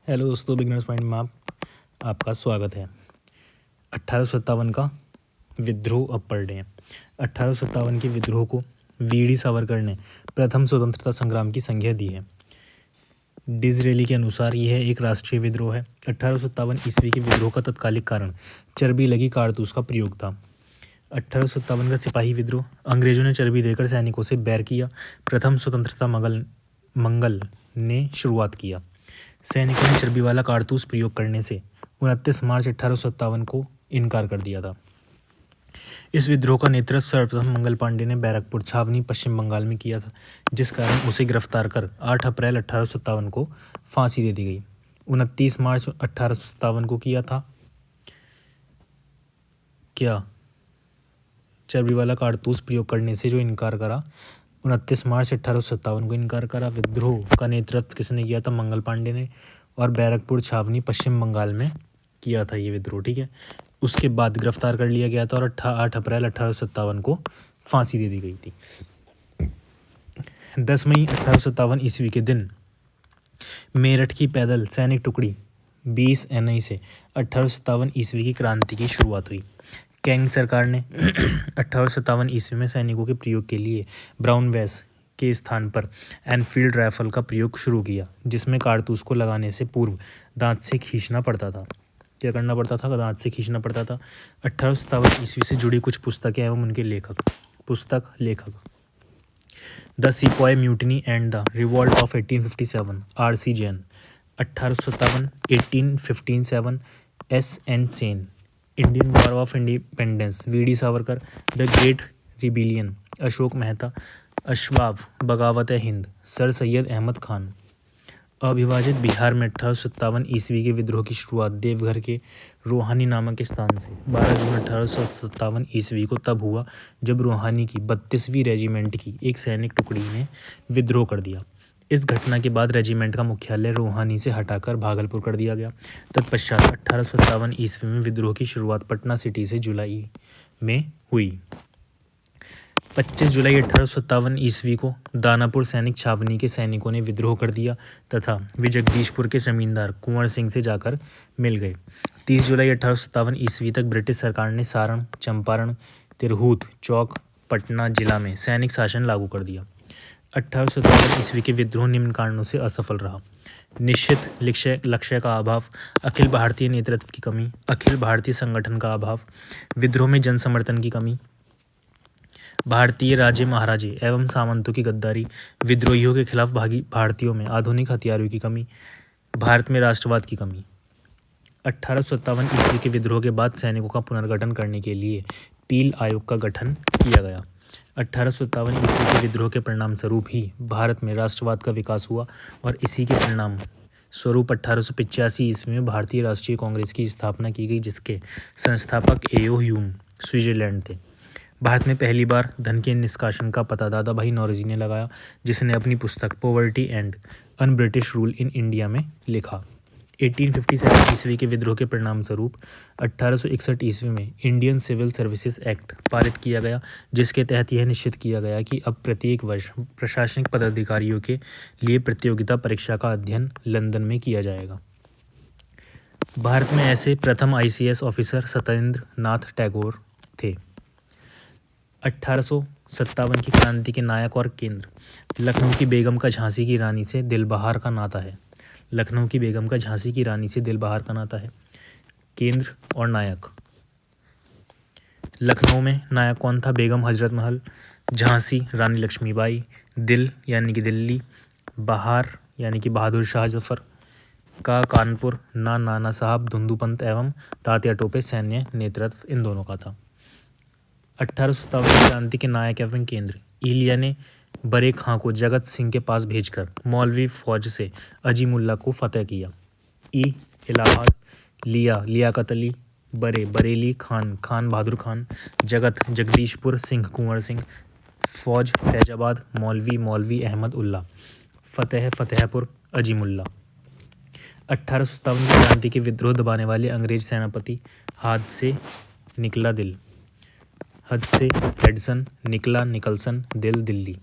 Hello दोस्तों, beginners point में आपका स्वागत है। 1857 का विद्रोह अब पढ़ रहे हैं। 1857 के विद्रोह को वीडी सावरकर ने प्रथम स्वतंत्रता संग्राम की संज्ञा दी है। डिसरेली के अनुसार यह एक राष्ट्रीय विद्रोह है। 1857 ईस्वी के विद्रोह का तत्कालिक कारण चर्बी लगी कारतूस का प्रयोग था। 1857 का सिपाही विद्रोह, अंग्रेजों ने चर्बी देकर सैनिकों से बैर किया। प्रथम स्वतंत्रता मंगल ने शुरुआत किया। सैनिकों ने चर्बी वाला कारतूस प्रयोग करने से 29 मार्च 1857 को इनकार कर दिया था। इस विद्रोह का नेतृत्व सर्वप्रथम मंगल पांडे ने बैरकपुर छावनी पश्चिम बंगाल में किया था, जिस कारण उसे गिरफ्तार कर 8 अप्रैल 1857 को फांसी दे दी गई। 29 मार्च 1857 को किया था क्या चर्बी वाला कारतूस प्रयोग करने से जो इनकार करा, 29 मार्च 1857 को इनकार करा। विद्रोह का नेतृत्व किसने किया था? मंगल पांडे ने, और बैरकपुर छावनी पश्चिम बंगाल में किया था ये विद्रोह, ठीक है। उसके बाद गिरफ्तार कर लिया गया था और 8 अप्रैल 1857 को फांसी दे दी गई थी। 10 मई 1857 ईस्वी के दिन मेरठ की पैदल सैनिक टुकड़ी 20 NI से 1857 ईस्वी की क्रांति की शुरुआत हुई। कैंग सरकार ने 1857 ईस्वी में सैनिकों के प्रयोग के लिए ब्राउन वेस के स्थान पर एनफील्ड राइफल का प्रयोग शुरू किया, जिसमें कारतूस को लगाने से पूर्व दांत से खींचना पड़ता था। क्या करना पड़ता था? दांत से खींचना पड़ता था। 1857 ईस्वी से जुड़ी कुछ पुस्तकें एवं उनके लेखक the sepoy mutiny and the revolt of 1857 RC Jain. 1857 1857 SN Sen. Indian war of independence VD Savarkar. The great rebellion Ashok Mehta. Asbab Baghawat Hind sir Syed Ahmad Khan. अविभाजित बिहार में 1857 ईस्वी के विद्रोह की शुरुआत देवघर के रोहानी नामक स्थान से 12 जून 1857 ईस्वी को तब हुआ जब रोहानी की 32वीं रेजिमेंट की एक सैनिक टुकड़ी ने विद्रोह कर दिया। इस घटना के बाद रेजिमेंट का मुख्यालय रोहानी से हटाकर भागलपुर कर दिया गया। तत्पश्चात 1857 ईस्वी में विद्रोह की शुरुआत पटना सिटी से जुलाई में हुई। 25 जुलाई 1857 ईस्वी को दानापुर सैनिक छावनी के सैनिकों ने विद्रोह कर दिया तथा वे जगदीशपुर के जमींदार कुंवर सिंह से जाकर मिल गए। 30 जुलाई 1857 ईस्वी तक ब्रिटिश सरकार ने सारण, चंपारण, तिरहुत, चौक, पटना जिला में सैनिक शासन लागू कर दिया। 1857 ईस्वी के विद्रोह निम्न कारणों से असफल रहा: निश्चित लक्ष्य का अभाव, अखिल भारतीय नेतृत्व की कमी, अखिल भारतीय संगठन का अभाव, विद्रोह में जन समर्थन की कमी, भारतीय राजे महाराजे एवं सामंतों की गद्दारी, विद्रोहियों के खिलाफ भारतीयों में आधुनिक हथियारों की कमी, भारत में राष्ट्रवाद की कमी। 1857 ईस्वी के विद्रोह के बाद सैनिकों का पुनर्गठन करने के लिए पील आयोग का गठन किया गया। 1857 ईस्वी के विद्रोह के परिणाम स्वरूप ही भारत में राष्ट्रवाद का विकास हुआ और इसी के परिणाम स्वरूप 1885 ईस्वी में भारतीय राष्ट्रीय कांग्रेस की स्थापना की गई, जिसके संस्थापक एओ ह्यूम स्विट्जरलैंड थे। भारत में पहली बार धन के निष्कासन का पता दादा भाई नौरोजी ने लगाया, जिसने अपनी पुस्तक poverty and un British rule in India में लिखा। 1857 ईस्वी के विद्रोह के परिणाम स्वरूप 1861 ईस्वी में इंडियन सिविल सर्विसेज एक्ट पारित किया गया, जिसके तहत यह निश्चित किया गया कि अब प्रत्येक वर्ष प्रशासनिक पदाधिकारियों के लिए प्रतियोगिता परीक्षा का अध्ययन लंदन में किया जाएगा। भारत में ऐसे प्रथम ICS ऑफिसर सत्येंद्र नाथ टैगोर थे। 1857 की क्रांति के नायक और केंद्र, लखनऊ की बेगम का झांसी की रानी से दिलबहार का नाता है। लखनऊ की बेगम का झांसी की रानी से दिलबहार का नाता है। केंद्र और नायक, लखनऊ में नायक कौन था? बेगम हजरत महल। झांसी रानी लक्ष्मीबाई। दिल यानी कि दिल्ली। बहार यानी कि बहादुर शाह जफर का कानपुर ना नाना साहब धुंधुपंत एवं तात्या टोपे सैन्य नेतृत्व इन दोनों का था। 1857 की क्रांति के नायक एवं केंद्र, इलिया ने बड़े खां को जगत सिंह के पास भेजकर मौलवी फौज से अजीमुल्ला को फतेह किया। इलाहाबाद, लियाकत अली, बरेली खान बहादुर खान, जगत जगदीशपुर सिंह कुंवर सिंह, फौज फैजाबाद मौलवी अहमद उल्ला, फतेहपुर अजीमुल्ला। 1857 की क्रांति के विद्रोह दबाने वाले अंग्रेज सेनापति हेडसन, निकलसन, दिल्ली।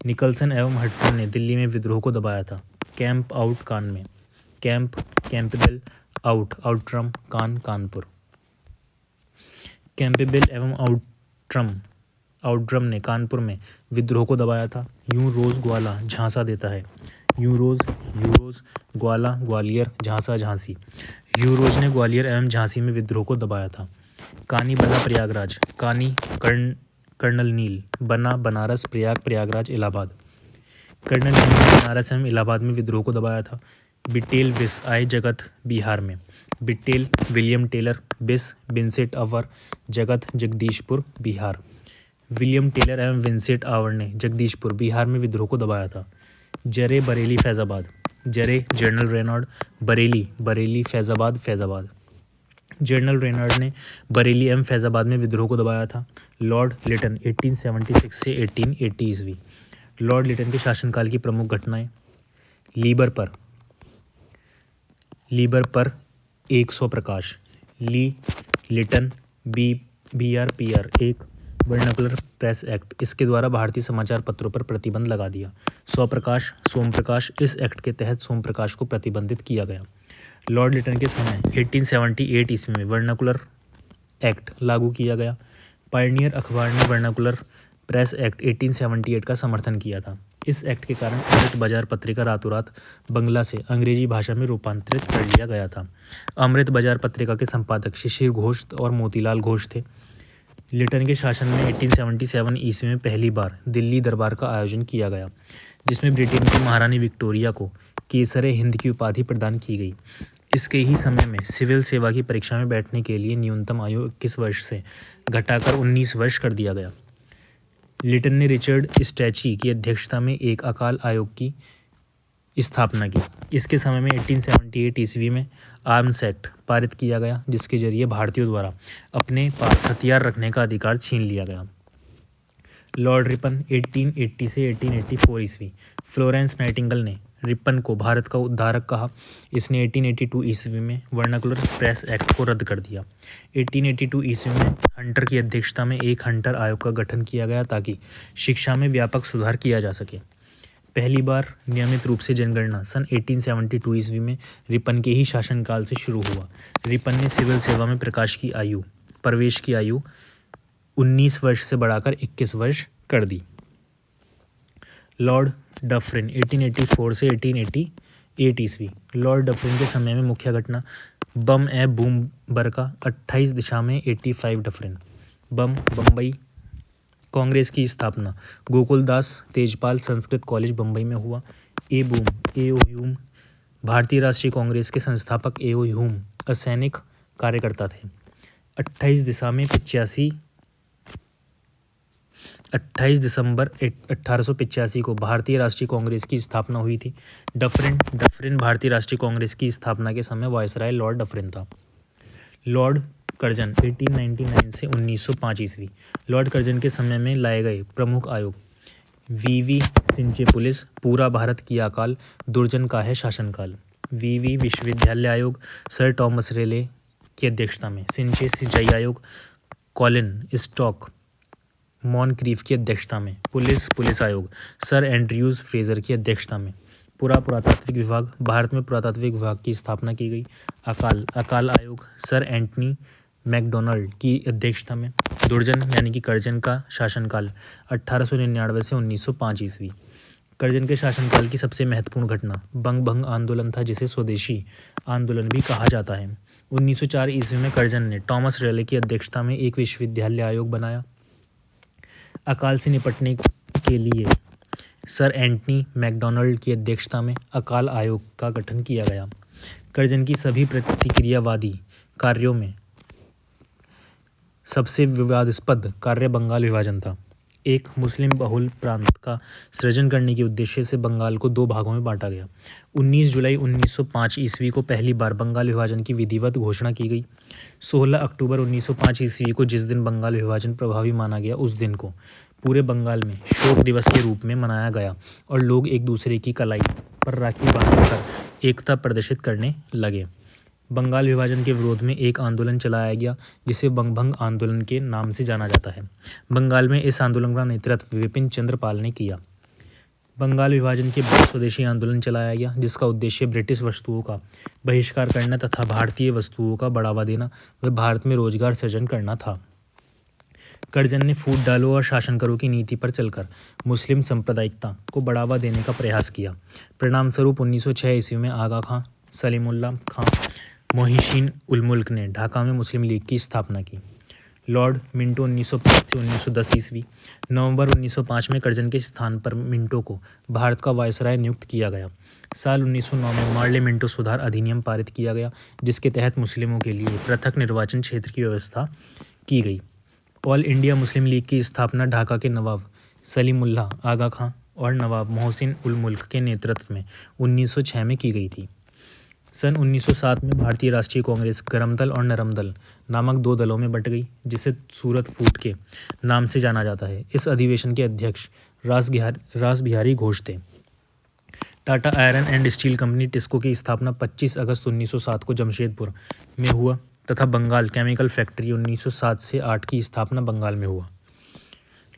निकलसन एवं हडसन ने दिल्ली में विद्रोह को दबाया था। कैंप आउट कान में कैंप, कैंपबेल, आउट, आउटरम, कान, कानपुर। कैंपबेल एवं आउटरम ने कानपुर में विद्रोह को दबाया था। यूं रोज ग्वाला झांसा देता है। यूरोज, ग्वाला, ग्वालियर, झांसा, झांसी। यूरोज ने ग्वालियर एवं झांसी में विद्रोह को दबाया था। कानी बना प्रयागराज, कानी कर्नल नील, बना बनारस, प्रयागराज, इलाहाबाद। कर्नल नील ने बनारस एवं इलाहाबाद में विद्रोह को दबाया था। बिटेल विस आए जगत, बिहार में। बिटेल विलियम टेलर, बिस विंसेट अवर, जगत जगदीशपुर, बिहार। विलियम टेलर एवं विंसेट आवर ने जगदीशपुर, बिहार में विद्रोह को दबाया था। जरे, बरेली, फैजाबाद। जरे general Reynold, Bareilly, Faizabad. General Reynold ने बरेली एवं फैजाबाद में विद्रोह को दबाया था। लॉर्ड लिटन 1876 से 1880 ईस्वी। लॉर्ड लिटन के शासनकाल की प्रमुख घटनाएं। लीबर पर 100 प्रकाश। लिटन, BR, एक वर्नाकुलर प्रेस एक्ट, इसके द्वारा भारतीय समाचार पत्रों पर प्रतिबंध लगा दिया। सोमप्रकाश, इस एक्ट के तहत सोमप्रकाश को प्रतिबंधित किया गया। लॉर्ड लिटन के समय 1878 ईस्वी में वर्नाकुलर एक्ट लागू किया गया। पायनियर अखबार ने वर्नाकुलर प्रेस एक्ट 1878 का समर्थन किया था। इस एक्ट के कारण अमृत बाजार पत्रिका रातों रात बंगला से अंग्रेजी भाषा में रूपांतरित कर लिया गया था। अमृत बाजार पत्रिका के संपादक शिशिर घोष और मोतीलाल घोष थे। लिटन के शासन में 1877 ईस्वी में पहली बार दिल्ली दरबार का आयोजन किया गया, जिसमें ब्रिटेन की महारानी विक्टोरिया को केसरे हिंद की उपाधि प्रदान की गई। इसके ही समय में सिविल सेवा की परीक्षा में बैठने के लिए न्यूनतम आयु 21 वर्ष से घटाकर 19 वर्ष कर दिया गया। लिटन ने रिचर्ड स्टैची की अध्यक्षता में एक अकाल आयोग की स्थापना की। इसके समय में 1878 ईस्वी में आर्म्स एक्ट पारित किया गया, जिसके जरिए भारतीयों द्वारा अपने पास हथियार रखने का अधिकार छीन लिया गया। लॉर्ड रिपन 1880 से 1884 ईस्वी। फ्लोरेंस नाइटिंगेल ने रिपन को भारत का उद्धारक कहा। इसने 1882 ईस्वी में वर्नाकुलर प्रेस एक्ट को रद्द कर दिया। 1882 ईस्वी में हंटर की अध्यक्षता में एक हंटर आयोग का गठन किया गया ताकि शिक्षा में व्यापक सुधार किया जा सके। पहली बार नियमित रूप से जनगणना सन 1872 ईस्वी में रिपन के ही शासनकाल से शुरू हुआ। रिपन ने सिविल सेवा में प्रवेश की आयु 19 वर्ष से बढ़ाकर 21 वर्ष कर दी। लॉर्ड डफरिन 1884 से 1888 ईस्वी। लॉर्ड डफरिन के समय में मुख्य घटना बम ए बूम बरका 28 दिशा में 85 डफरिन। बम्बई कांग्रेस की स्थापना गोकुलदास तेजपाल संस्कृत कॉलेज बम्बई में हुआ। ए.ओ. ह्यूम भारतीय राष्ट्रीय कांग्रेस के संस्थापक ए.ओ. ह्यूम असैनिक कार्यकर्ता थे। 28 दिसंबर 1885 को भारतीय राष्ट्रीय कांग्रेस की स्थापना हुई थी। डफरिन भारतीय राष्ट्रीय कांग्रेस की स्थापना के समय वायसराय लॉर्ड डफरिन था। लॉर्ड कर्जन 1899 से 1905 ईस्वी। लॉर्ड कर्जन के समय में लाए गए प्रमुख आयोग। वीवी सिंचे पुलिस, पूरा भारत की अकाल, दुर्जन का है शासनकाल। वीवी विश्वविद्यालय आयोग सर टॉमस रेले की अध्यक्षता में। सिंचे सिंचाई आयोग कॉलिन स्टॉक मॉनक्रीफ की अध्यक्षता में। पुलिस आयोग सर एंड्रयूज फ्रेजर की अध्यक्षता में। पुरातात्विक विभाग भारत में पुरातात्विक विभाग की स्थापना की गई। अकाल आयोग सर एंटनी मैकडोनाल्ड की अध्यक्षता में। दुर्जन यानी कि कर्जन का शासनकाल 1899 से 1905 ईस्वी। कर्जन के शासनकाल की सबसे महत्वपूर्ण घटना बंग आंदोलन था, जिसे स्वदेशी आंदोलन भी कहा जाता है। 1904 ईस्वी में कर्जन ने टॉमस रेले की अध्यक्षता में एक विश्वविद्यालय आयोग बनाया। अकाल से निपटने के लिए सर एंटनी मैकडोनाल्ड की अध्यक्षता में अकाल आयोग का गठन किया गया। कर्जन की सभी प्रतिक्रियावादी कार्यों में सबसे विवादास्पद कार्य बंगाल विभाजन था। एक मुस्लिम बहुल प्रांत का सृजन करने के उद्देश्य से बंगाल को 2 भागों में बांटा गया। 19 जुलाई 1905 ईस्वी को पहली बार बंगाल विभाजन की विधिवत घोषणा की गई। 16 अक्टूबर 1905 ईस्वी को जिस दिन बंगाल विभाजन प्रभावी माना गया, उस दिन को पूरे बंगाल में शोक दिवस के रूप में मनाया गया और लोग एक दूसरे की कलाई पर राखी बांधकर एकता प्रदर्शित करने लगे। बंगाल विभाजन के विरोध में एक आंदोलन चलाया गया, जिसे बंगभंग आंदोलन के नाम से जाना जाता है। बंगाल में इस आंदोलन का नेतृत्व विपिन चंद्र पाल ने किया। बंगाल विभाजन के बाद स्वदेशी आंदोलन चलाया गया, जिसका उद्देश्य ब्रिटिश वस्तुओं का बहिष्कार करना तथा भारतीय वस्तुओं का बढ़ावा देना व भारत में रोजगार सृजन करना था। कर्जन ने फूट डालो और शासन करो की नीति पर चलकर मुस्लिम सांप्रदायिकता को बढ़ावा देने का प्रयास किया। परिणाम स्वरूप 1906 ईस्वी में आगा खां, सलीमुल्लाह खां, मोहिशीन उल मुल्क ने ढाका में मुस्लिम लीग की स्थापना की। लॉर्ड मिंटो 1905 से 1910 ईस्वी। नवंबर 1905 में कर्जन के स्थान पर मिंटो को भारत का वायसराय नियुक्त किया गया। साल 1909 में मार्ले मिंटो सुधार अधिनियम पारित किया गया, जिसके तहत मुस्लिमों के लिए पृथक निर्वाचन क्षेत्र की व्यवस्था की गई। ऑल इंडिया मुस्लिम लीग की स्थापना ढाका के नवाब सलीमुल्लाह आगा खां और नवाब मोहसिन उल मुल्क के नेतृत्व में 1906 में की गई थी। सन 1907 में भारतीय राष्ट्रीय कांग्रेस गरम दल और नरम दल नामक दो दलों में बंट गई, जिसे सूरत फूट के नाम से जाना जाता है। इस अधिवेशन के अध्यक्ष रास बिहारी घोष थे। Tata iron and steel company TISCO की स्थापना 25 अगस्त 1907 को जमशेदपुर में हुआ तथा बंगाल केमिकल फैक्ट्री 1907 से 8 की स्थापना बंगाल में हुआ।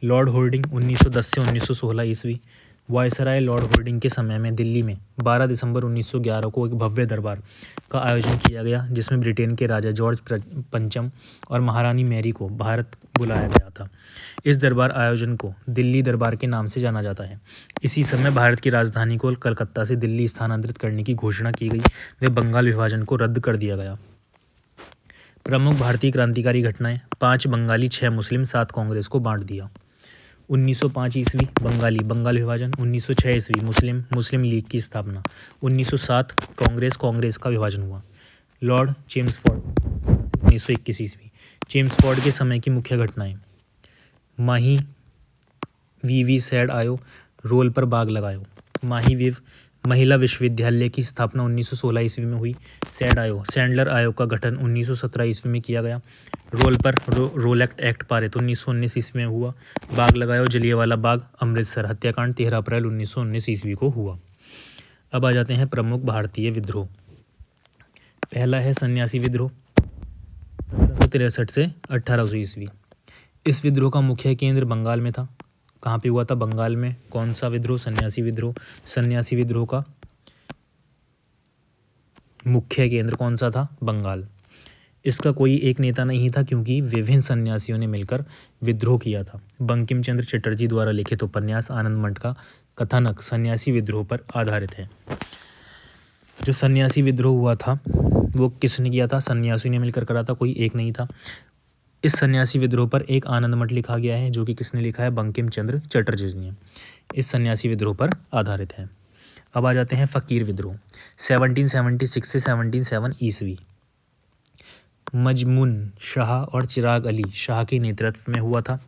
लॉर्ड होर्डिंग 1910 से 1916 ईस्वी। वायसराय लॉर्ड होर्डिंग के समय में दिल्ली में 12 दिसंबर 1911 को एक भव्य दरबार का आयोजन किया गया, जिसमें ब्रिटेन के राजा जॉर्ज पंचम और महारानी मैरी को भारत बुलाया गया था। इस दरबार आयोजन को दिल्ली दरबार के नाम से जाना जाता है। इसी समय भारत की राजधानी को कलकत्ता से दिल्ली स्थानांतरित करने की घोषणा की गई व बंगाल विभाजन को रद्द कर दिया गया। प्रमुख भारतीय क्रांतिकारी घटनाएं: 5 बंगाली, 6 मुस्लिम, 7 कांग्रेस को बांट दिया। 1905 ईस्वी बंगाल विभाजन। 1906 ईस्वी मुस्लिम लीग की स्थापना। 1907 कांग्रेस का विभाजन हुआ। लॉर्ड चेम्सफोर्ड 1921 ईस्वी। चेम्सफोर्ड के समय की मुख्य घटनाएं: माही वीवी सैड आयो, रोल पर बाग लगायो। माही वीव महिला विश्वविद्यालय की स्थापना 1916 ईस्वी में हुई। सैड आयो सैंडलर आयोग का गठन 1917 ईस्वी में किया गया। रोल पर रोलेक्ट एक्ट पारित 1919 ईस्वी में हुआ। बाग लगायो जलियांवाला बाग अमृतसर हत्याकांड 13 अप्रैल 1919 ईस्वी को हुआ। अब आ जाते हैं प्रमुख भारतीय विद्रोह। पहला है सन्यासी विद्रोह 1763 से 1800 ईस्वी। इस विद्रोह का मुख्य केंद्र बंगाल में था। कहाँ पे हुआ था? बंगाल में। कौन सा विद्रोह? सन्यासी विद्रोह। सन्यासी विद्रोह का मुख्य केंद्र कौन सा था? बंगाल। इसका कोई एक नेता नहीं था, क्योंकि विभिन्न सन्यासियों ने मिलकर विद्रोह किया था। बंकिम चंद्र चटर्जी द्वारा लिखित उपन्यास आनंद मठ का कथानक सन्यासी विद्रोह पर आधारित है। जो सन्यासी विद्रोह हुआ था वो किसने किया था? सन्यासियों ने मिलकर करा था, कोई एक नहीं था। इस सन्यासी विद्रोह पर एक आनंद मठ लिखा गया है, जो कि किसने लिखा है? बंकिम चंद्र चटर्जी ने। इस सन्यासी विद्रोह पर आधारित है। अब आ जाते हैं फकीर विद्रोह 1776 से 1707 ईस्वी। मजमून शाह और चिराग अली शाह के नेतृत्व में हुआ था।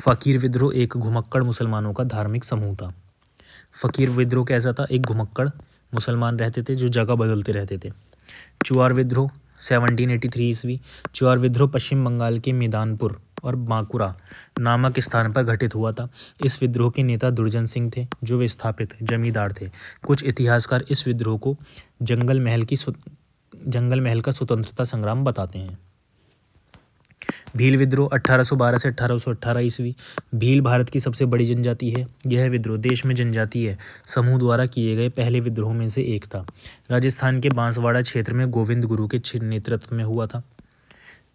फकीर विद्रोह एक घुमक्कड़ मुसलमानों का धार्मिक समूह था। फकीर विद्रोह कैसा था? एक घुमक्कड़ मुसलमान रहते थे जो जगह बदलते रहते थे। चुआर विद्रोह 1783 ईस्वी। चुआर विद्रोह पश्चिम बंगाल के मैदानपुर और बांकुरा नामक स्थान पर घटित हुआ था। इस विद्रोह के नेता दुर्जन सिंह थे, जो विस्थापित जमींदार थे। कुछ इतिहासकार इस विद्रोह को जंगल महल का स्वतंत्रता संग्राम बताते हैं। भील विद्रोह 1812 से 1818 ईस्वी। भील भारत की सबसे बड़ी जनजाति है। यह विद्रोह देश में जनजातीय समूह द्वारा किए गए पहले विद्रोह में से एक था। राजस्थान के बांसवाड़ा क्षेत्र में गोविंद गुरु के नेतृत्व में हुआ था।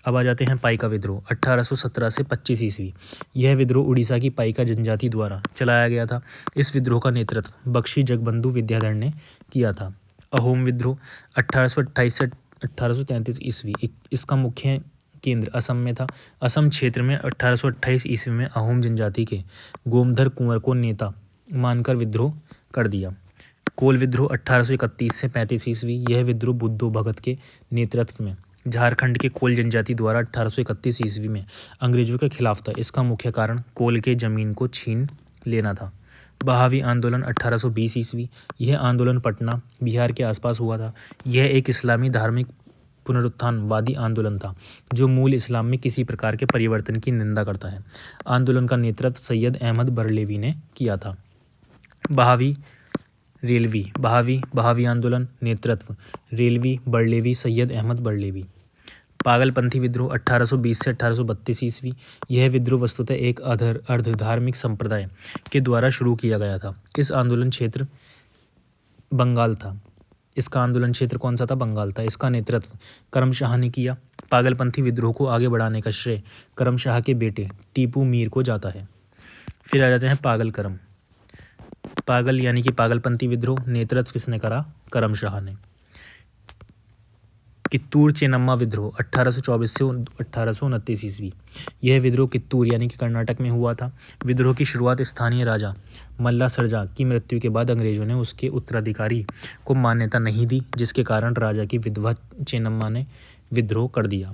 अब आ जाते हैं पाइका विद्रोह 1817 से 25 ईस्वी। यह विद्रोह उड़ीसा की पाइका जनजाति द्वारा चलाया गया था। इस विद्रोह का नेतृत्व बख्शी जगबंधु विद्याधर ने किया था। अहोम विद्रोह 1828 से 1833 ईस्वी। इसका मुख्य केंद्र असम में था। असम क्षेत्र में 1828 ईस्वी में अहोम जनजाति के गोमधर कुंवर को नेता मानकर विद्रोह कर दिया। कोल विद्रोह 1831 से 35 ईस्वी। यह विद्रोह बुद्धो भगत के नेतृत्व में झारखंड के कोल जनजाति द्वारा 1831 ईस्वी में अंग्रेजों के खिलाफ था। इसका मुख्य कारण कोल के जमीन को छीन लेना था। बहावी आंदोलन 1820 ईस्वी। यह आंदोलन पटना बिहार के आसपास हुआ था। यह एक इस्लामी धार्मिक पुनरुत्थानवादी आंदोलन था, जो मूल इस्लाम में किसी प्रकार के परिवर्तन की निंदा करता है। आंदोलन का नेतृत्व सैयद अहमद बरेलवी ने किया था। बहावी आंदोलन नेतृत्व रेलवी बरेलवी सैयद अहमद बरेलवी। पागलपंथी विद्रोह 1820 से 1832 ईस्वी। यह विद्रोह वस्तुतः एक अर्धधार्मिक संप्रदाय के द्वारा शुरू किया गया था। इस आंदोलन क्षेत्र बंगाल था। इसका आंदोलन क्षेत्र कौन सा था? बंगाल था। इसका नेतृत्व करमशाह ने किया। पागलपंथी विद्रोह को आगे बढ़ाने का श्रेय करमशाह के बेटे टीपू मीर को जाता है। फिर आ जाते हैं पागल करम। पागल यानी कि पागलपंथी विद्रोह नेतृत्व किसने करा? करमशाह ने। कित्तूर चेन्नम्मा विद्रोह 1824 से 1829 ईस्वी। यह विद्रोह कित्तूर यानी कि कर्नाटक में हुआ था। विद्रोह की शुरुआत स्थानीय राजा मल्ला सरजा की मृत्यु के बाद अंग्रेजों ने उसके उत्तराधिकारी को मान्यता नहीं दी, जिसके कारण राजा की विधवा चेन्नम्मा ने विद्रोह कर दिया।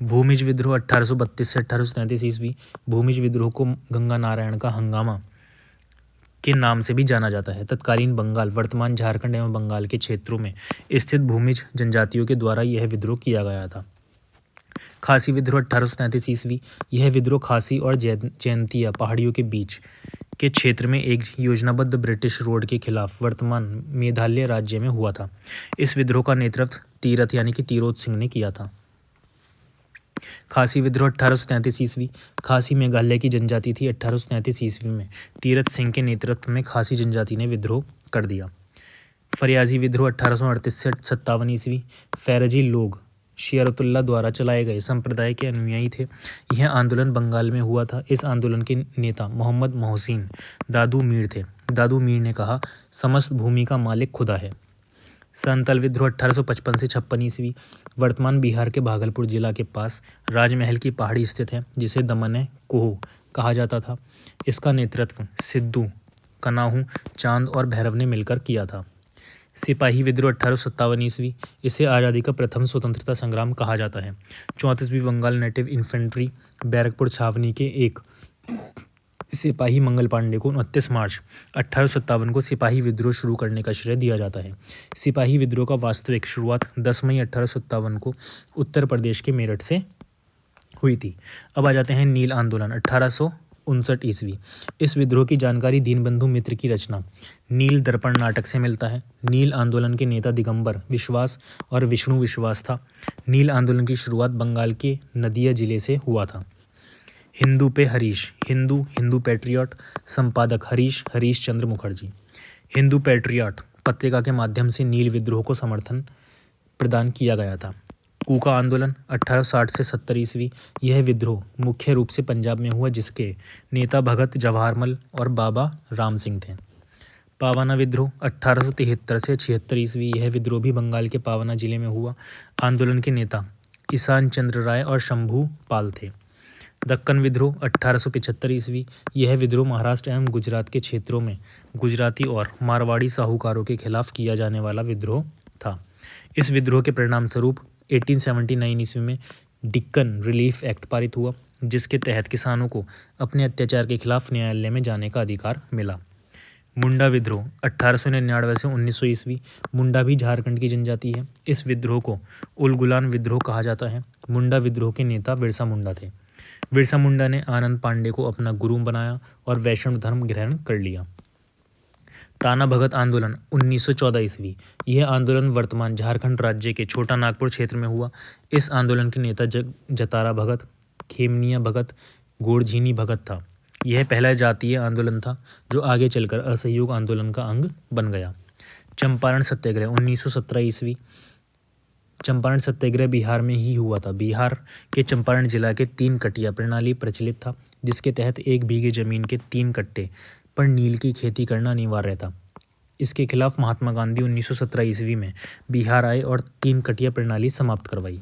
भूमिज विद्रोह 1832 से 1833 ईस्वी। भूमिज विद्रोह को गंगा नारायण का हंगामा के नाम से भी जाना जाता है। तत्कालीन बंगाल, वर्तमान झारखंड एवं बंगाल के क्षेत्रों में स्थित भूमिज जनजातियों के द्वारा यह विद्रोह किया गया था। खासी विद्रोह 1833 ईस्वी। यह विद्रोह खासी और जयंतिया पहाड़ियों के बीच के क्षेत्र में एक योजनाबद्ध ब्रिटिश रोड के खिलाफ वर्तमान मेघालय राज्य में हुआ था। इस विद्रोह का नेतृत्व तीरथ यानी कि तीरोथ सिंह ने किया था। खासी विद्रोह 1833 ईस्वी। खासी मेघालय की जनजाति थी। 1833 ईस्वी में तीरथ सिंह के नेतृत्व में खासी जनजाति ने विद्रोह कर दिया। फरियाजी विद्रोह 1838 से 57 ईस्वी। फैरजी लोग शियरतुल्लाह द्वारा चलाए गए संप्रदाय के अनुयायी थे। यह आंदोलन बंगाल में हुआ था। इस आंदोलन के नेता मोहम्मद मोहसिन दादू मीर थे। दादू मीर ने कहा, समस्त भूमि का मालिक खुदा है। संतल विद्रोह 1855 से 56 ईस्वी। वर्तमान बिहार के भागलपुर जिला के पास राजमहल की पहाड़ी स्थित है, जिसे दमन कोह कहा जाता था। इसका नेतृत्व सिद्धू, कनाहू, चांद और भैरव ने मिलकर किया था। सिपाही विद्रोह 1857 ईस्वी। इसे आज़ादी का प्रथम स्वतंत्रता संग्राम कहा जाता है। 34वीं बंगाल नेटिव इन्फेंट्री बैरकपुर छावनी के एक सिपाही मंगल पांडे को 29 मार्च 1857 को सिपाही विद्रोह शुरू करने का श्रेय दिया जाता है। सिपाही विद्रोह का वास्तविक शुरुआत 10 मई 1857 को उत्तर प्रदेश के मेरठ से हुई थी। अब आ जाते हैं नील आंदोलन 1859 ईस्वी। इस विद्रोह की जानकारी दीनबंधु मित्र की रचना नील दर्पण नाटक से मिलता है। नील आंदोलन के नेता दिगंबर विश्वास और विष्णु विश्वास था। नील आंदोलन की शुरुआत बंगाल के नदिया जिले से हुआ था। हिंदू पे हरीश। हिंदू पैट्रियट। संपादक हरीश चंद्र मुखर्जी। हिंदू पैट्रियट पत्रिका के माध्यम से नील विद्रोह को समर्थन प्रदान किया गया था। कूका आंदोलन 1860 से 70 ईस्वी। यह विद्रोह मुख्य रूप से पंजाब में हुआ, जिसके नेता भगत जवाहरमल और बाबा राम सिंह थे। पावाना विद्रोह 1873 से 76 ईस्वी। यह विद्रोह भी बंगाल के पावाना जिले में हुआ। आंदोलन के नेता ईशान चंद्र राय और शंभू पाल थे। दक्कन विद्रोह 1875 ईस्वी। यह विद्रोह महाराष्ट्र एवं गुजरात के क्षेत्रों में गुजराती और मारवाड़ी साहूकारों के खिलाफ किया जाने वाला विद्रोह था। इस विद्रोह के परिणाम स्वरूप 1879 ईस्वी में डिक्कन रिलीफ एक्ट पारित हुआ, जिसके तहत किसानों को अपने अत्याचार के खिलाफ न्यायालय में जाने का अधिकार मिला। मुंडा विद्रोह 1899 से 1900 ईस्वी। मुंडा भी झारखंड की जनजाति है। इस विद्रोह को उलगुलान विद्रोह कहा जाता है। मुंडा विद्रोह के नेता बिरसा मुंडा थे। बिरसा मुंडा ने आनंद पांडे को अपना गुरु बनाया और वैष्णव धर्म ग्रहण कर लिया। ताना भगत आंदोलन 1914 ईस्वी। यह आंदोलन वर्तमान झारखंड राज्य के छोटा नागपुर क्षेत्र में हुआ। इस आंदोलन के नेता जतारा भगत, खेमनिया भगत, गोरझीनी भगत था। यह पहला जातीय आंदोलन था जो आगे चलकर असहयोग आंदोलन का अंग बन गया। चंपारण सत्याग्रह 1917 ईस्वी। चंपारण सत्याग्रह बिहार में ही हुआ था। बिहार के चंपारण जिला के 3 कटिया प्रणाली प्रचलित था, जिसके तहत 1 बीघे जमीन के 3 कट्टे पर नील की खेती करना अनिवार्य था। इसके खिलाफ महात्मा गांधी 1917 ईस्वी में बिहार आए और 3 कटिया प्रणाली समाप्त करवाई।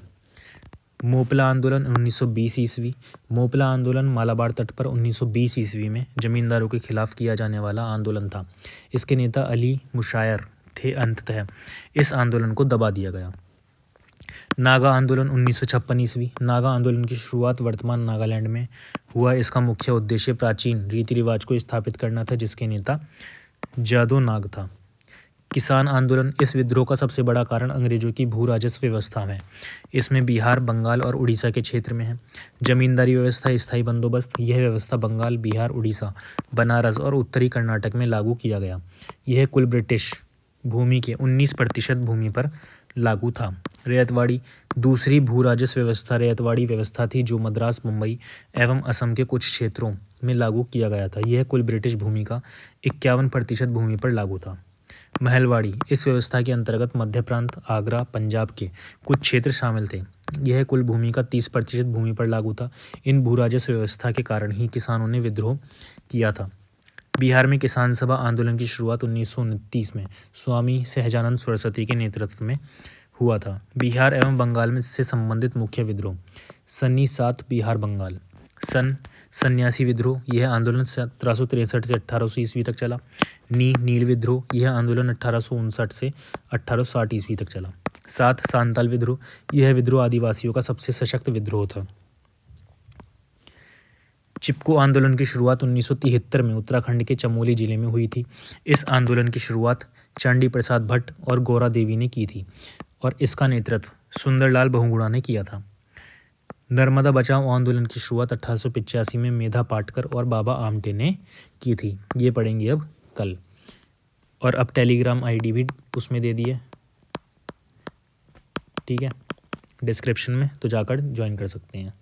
मोपला आंदोलन 1920 ईस्वी। मोपला आंदोलन मालाबार तट पर 1920 ईस्वी में जमींदारों के खिलाफ किया जाने वाला आंदोलन था। इसके नेता अली मुशायर थे। अंततः इस आंदोलन को दबा दिया गया। नागा आंदोलन 1956 ईस्वी। नागा आंदोलन की शुरुआत वर्तमान नागालैंड में हुआ। इसका मुख्य उद्देश्य प्राचीन रीति रिवाज को स्थापित करना था, जिसके नेता जादो नाग था। किसान आंदोलन। इस विद्रोह का सबसे बड़ा कारण अंग्रेजों की भू राजस्व व्यवस्था है। इसमें बिहार, बंगाल और उड़ीसा के क्षेत्र में है। जमींदारी व्यवस्था, स्थायी बंदोबस्त। यह व्यवस्था बंगाल, बिहार, उड़ीसा, बनारस और उत्तरी कर्नाटक में लागू किया गया। यह कुल ब्रिटिश भूमि के 19% भूमि पर लागू था। रैयतवाड़ी दूसरी भू राजस्व व्यवस्था रैयतवाड़ी व्यवस्था थी जो मद्रास, मुंबई एवं असम के कुछ क्षेत्रों में लागू किया गया था। यह कुल ब्रिटिश भूमि का 51% भूमि पर लागू था। महलवाड़ी इस व्यवस्था के अंतर्गत मध्य प्रांत, आगरा, पंजाब के कुछ क्षेत्र शामिल थे। यह कुल भूमि का 30% भूमि पर लागू था। इन भू राजस्व व्यवस्था के कारण ही किसानों ने विद्रोह किया था। बिहार में किसान सभा आंदोलन की शुरुआत 1929 में स्वामी सहजानंद सरस्वती के नेतृत्व में हुआ था। बिहार एवं बंगाल में से संबंधित मुख्य विद्रोह सन्नी 7 बिहार बंगाल। सन सन्यासी विद्रोह यह आंदोलन 1763 से 1800 ईस्वी तक चला। नील विद्रोह यह आंदोलन 1859 से 1860 ईस्वी तक चला। 7 सांताल विद्रोह यह विद्रोह आदिवासियों का सबसे सशक्त विद्रोह था। चिपको आंदोलन की शुरुआत 1973 में उत्तराखंड के चमोली जिले में हुई थी। इस आंदोलन की शुरुआत चंडी प्रसाद भट्ट और गौरा देवी ने की थी और इसका नेतृत्व सुंदरलाल बहुगुणा ने किया था। नर्मदा बचाओ आंदोलन की शुरुआत 1885 में मेधा पाटकर और बाबा आमटे ने की थी। ये पढ़ेंगे अब कल। और अब टेलीग्राम आईडी भी उसमें दे दी है, ठीक है, डिस्क्रिप्शन में, तो जाकर ज्वाइन कर सकते हैं।